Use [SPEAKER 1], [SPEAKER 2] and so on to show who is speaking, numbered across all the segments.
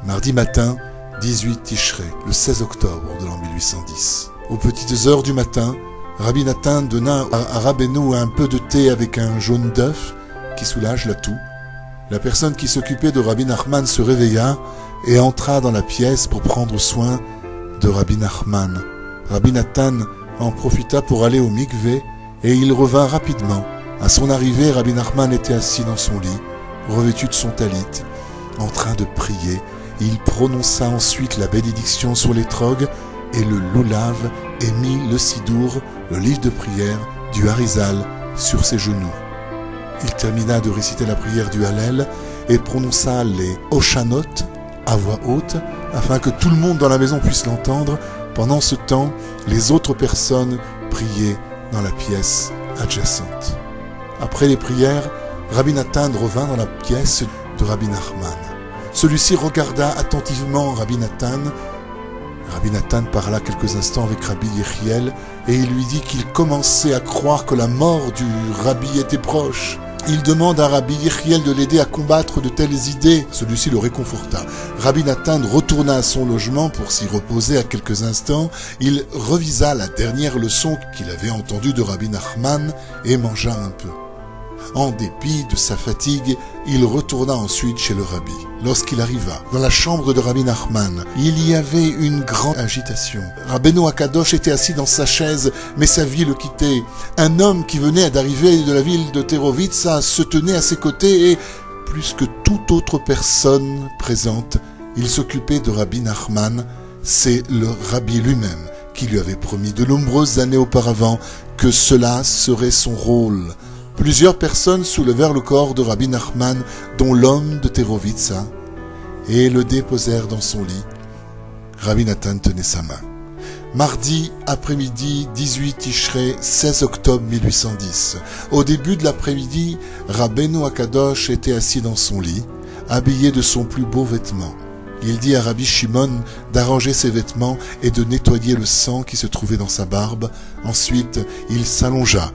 [SPEAKER 1] Mardi matin, 18 Tishré, le 16 octobre de l'an 1810. Aux petites heures du matin, Rabbi Nathan donna à Rabbeinu un peu de thé avec un jaune d'œuf qui soulage la toux. La personne qui s'occupait de Rabbi Nachman se réveilla et entra dans la pièce pour prendre soin de Rabbi Nachman. Rabbi Nathan en profita pour aller au mikvé et il revint rapidement. À son arrivée, Rabbi Nachman était assis dans son lit, revêtu de son talit, en train de prier. Il prononça ensuite la bénédiction sur l'étrog et le loulav et mit le sidour, le livre de prière du Harizal, sur ses genoux. Il termina de réciter la prière du Hallel et prononça les Oshanot à voix haute afin que tout le monde dans la maison puisse l'entendre. Pendant ce temps, les autres personnes priaient dans la pièce adjacente. Après les prières, Rabbi Nathan revint dans la pièce de Rabbi Nachman. Celui-ci regarda attentivement Rabbi Nathan. Rabbi Nathan parla quelques instants avec Rabbi Yechiel et il lui dit qu'il commençait à croire que la mort du Rabbi était proche. Il demande à Rabbi Yechiel de l'aider à combattre de telles idées. Celui-ci le réconforta. Rabbi Nathan retourna à son logement pour s'y reposer à quelques instants. Il revisa la dernière leçon qu'il avait entendue de Rabbi Nachman et mangea un peu. En dépit de sa fatigue, il retourna ensuite chez le rabbi. Lorsqu'il arriva dans la chambre de Rabbi Nachman, il y avait une grande agitation. Rabbeinu Akadosh était assis dans sa chaise, mais sa vie le quittait. Un homme qui venait d'arriver de la ville de Terovitsa se tenait à ses côtés et, plus que toute autre personne présente, il s'occupait de Rabbi Nachman. C'est le rabbi lui-même qui lui avait promis de nombreuses années auparavant que cela serait son rôle. Plusieurs personnes soulevèrent le corps de Rabbi Nachman, dont l'homme de Terovitsa, et le déposèrent dans son lit. Rabbi Nathan tenait sa main. Mardi après-midi, 18 Tishré, 16 octobre 1810. Au début de l'après-midi, Rabbeinu Akadosh était assis dans son lit, habillé de son plus beau vêtement. Il dit à Rabbi Shimon d'arranger ses vêtements et de nettoyer le sang qui se trouvait dans sa barbe. Ensuite, il s'allongea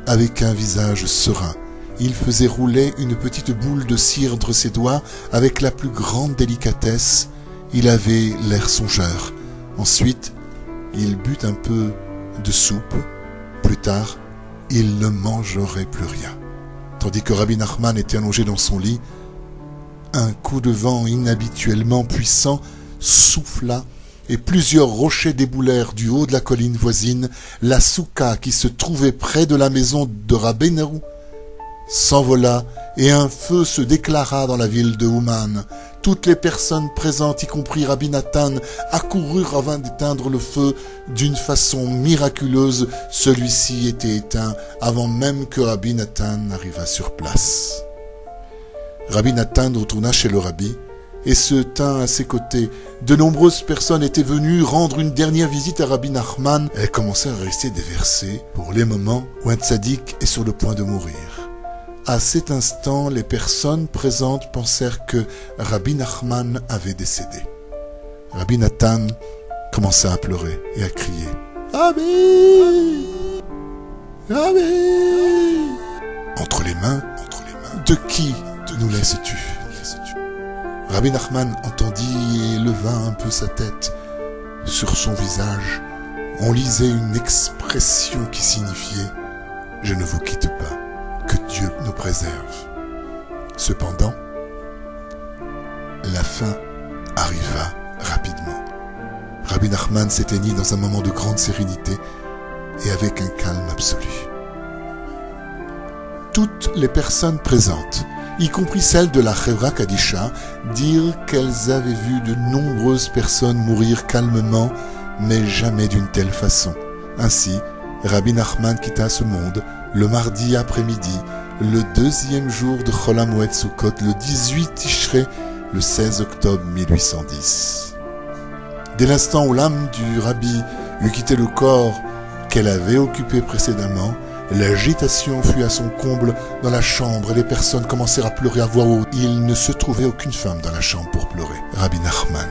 [SPEAKER 1] avec un visage serein. Il faisait rouler une petite boule de cire entre ses doigts avec la plus grande délicatesse. Il avait l'air songeur. Ensuite, il but un peu de soupe. Plus tard, il ne mangerait plus rien. Tandis que Rabbi Nachman était allongé dans son lit, un coup de vent inhabituellement puissant souffla et plusieurs rochers déboulèrent du haut de la colline voisine. La souka qui se trouvait près de la maison de Rabbeinu s'envola et un feu se déclara dans la ville de Ouman. Toutes les personnes présentes, y compris Rabbi Nathan, accoururent afin d'éteindre le feu d'une façon miraculeuse. Celui-ci était éteint avant même que Rabbi Nathan arrivât sur place. Rabbi Nathan retourna chez le rabbi et se tint à ses côtés. De nombreuses personnes étaient venues rendre une dernière visite à Rabbi Nachman. Elles commençaient à réciter des versets pour les moments où un tzaddik est sur le point de mourir. À cet instant, les personnes présentes pensèrent que Rabbi Nachman avait décédé. Rabbi Nathan commença à pleurer et à crier « Rabbi! Rabbi !» Entre les mains, de qui nous laisses-tu ? Rabbi Nachman entendit et leva un peu sa tête. Sur son visage, on lisait une expression qui signifiait « Je ne vous quitte pas, que Dieu nous préserve ». Cependant, la fin arriva rapidement. Rabbi Nachman s'éteignit dans un moment de grande sérénité et avec un calme absolu. Toutes les personnes présentes, y compris celles de la Chevra Kadisha, dirent qu'elles avaient vu de nombreuses personnes mourir calmement, mais jamais d'une telle façon. Ainsi, Rabbi Nachman quitta ce monde le mardi après-midi, le deuxième jour de Chol HaMoed Sukkot, le 18 Tishré, le 16 octobre 1810. Dès l'instant où l'âme du rabbi eut quitté le corps qu'elle avait occupé précédemment, l'agitation fut à son comble dans la chambre et les personnes commencèrent à pleurer à voix haute. Il ne se trouvait aucune femme dans la chambre pour pleurer. Rabbi Nachman.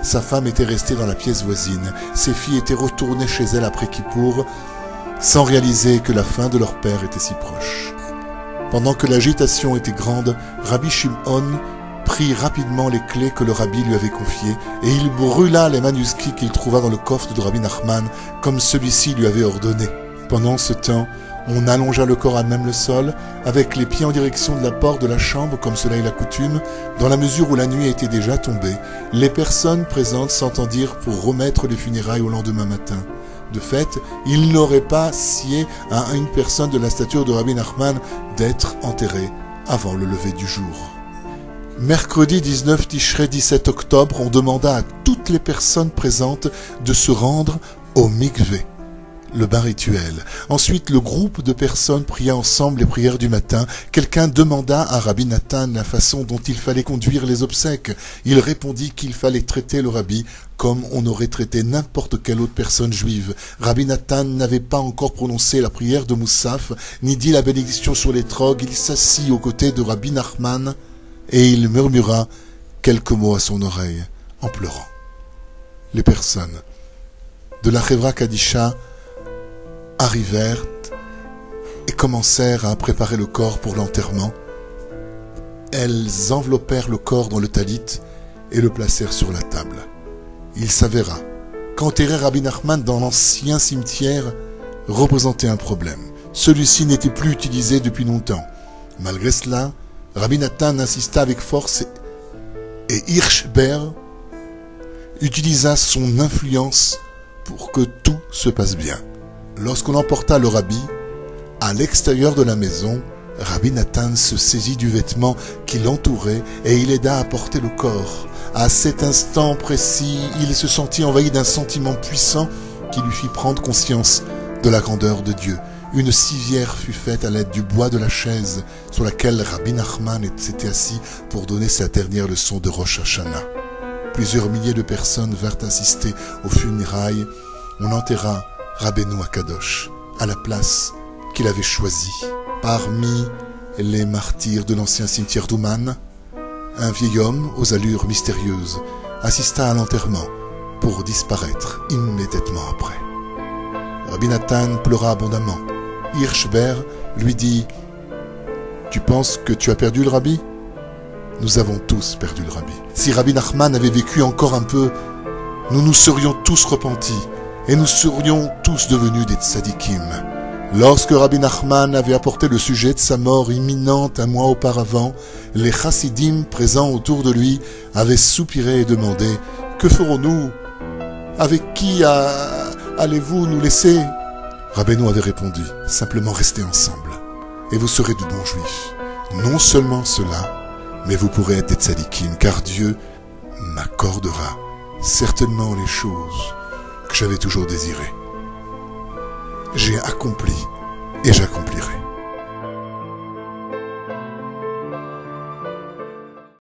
[SPEAKER 1] Sa femme était restée dans la pièce voisine. Ses filles étaient retournées chez elle après Kippour, sans réaliser que la fin de leur père était si proche. Pendant que l'agitation était grande, Rabbi Shimon prit rapidement les clés que le rabbi lui avait confiées et il brûla les manuscrits qu'il trouva dans le coffre de Rabbi Nachman comme celui-ci lui avait ordonné. Pendant ce temps, on allongea le corps à même le sol, avec les pieds en direction de la porte de la chambre, comme cela est la coutume, dans la mesure où la nuit était déjà tombée. Les personnes présentes s'entendirent pour remettre les funérailles au lendemain matin. De fait, il n'aurait pas sié à une personne de la stature de Rabbi Nachman d'être enterrée avant le lever du jour. Mercredi 19 Tishrei 17 octobre, on demanda à toutes les personnes présentes de se rendre au mikvé, le bain rituel. Ensuite, le groupe de personnes pria ensemble les prières du matin. Quelqu'un demanda à Rabbi Nathan la façon dont il fallait conduire les obsèques. Il répondit qu'il fallait traiter le rabbi comme on aurait traité n'importe quelle autre personne juive. Rabbi Nathan n'avait pas encore prononcé la prière de Moussaf, ni dit la bénédiction sur l'étrog. Il s'assit aux côtés de Rabbi Nachman et il murmura quelques mots à son oreille en pleurant. Les personnes de la Chevra Kadisha arrivèrent et commencèrent à préparer le corps pour l'enterrement. Elles enveloppèrent le corps dans le talit et le placèrent sur la table. Il s'avéra qu'enterrer Rabbi Nachman dans l'ancien cimetière représentait un problème. Celui-ci n'était plus utilisé depuis longtemps. Malgré cela, Rabbi Nathan insista avec force et Hirschber utilisa son influence pour que tout se passe bien. Lorsqu'on emporta le rabbi, à l'extérieur de la maison, Rabbi Nathan se saisit du vêtement qui l'entourait et il aida à porter le corps. À cet instant précis, il se sentit envahi d'un sentiment puissant qui lui fit prendre conscience de la grandeur de Dieu. Une civière fut faite à l'aide du bois de la chaise sur laquelle Rabbi Nachman s'était assis pour donner sa dernière leçon de Rosh Hashanah. Plusieurs milliers de personnes vinrent assister aux funérailles. On enterra Rabbeinu Akadosh à la place qu'il avait choisie. Parmi les martyrs de l'ancien cimetière d'Ouman, un vieil homme aux allures mystérieuses assista à l'enterrement pour disparaître immédiatement après. Rabbi Nathan pleura abondamment. Hirschber lui dit « Tu penses que tu as perdu le rabbi ?» Nous avons tous perdu le rabbi. Si Rabbi Nachman avait vécu encore un peu, nous nous serions tous repentis et nous serions tous devenus des tzadikim. Lorsque Rabbi Nachman avait apporté le sujet de sa mort imminente un mois auparavant, les chassidim présents autour de lui avaient soupiré et demandé « Que ferons-nous? Avec qui allez-vous nous laisser ?» Rabbeinu avait répondu « Simplement restez ensemble, et vous serez de bons juifs. Non seulement cela, mais vous pourrez être des tzadikim, car Dieu m'accordera certainement les choses que j'avais toujours désirées. J'ai accompli et j'accomplirai. »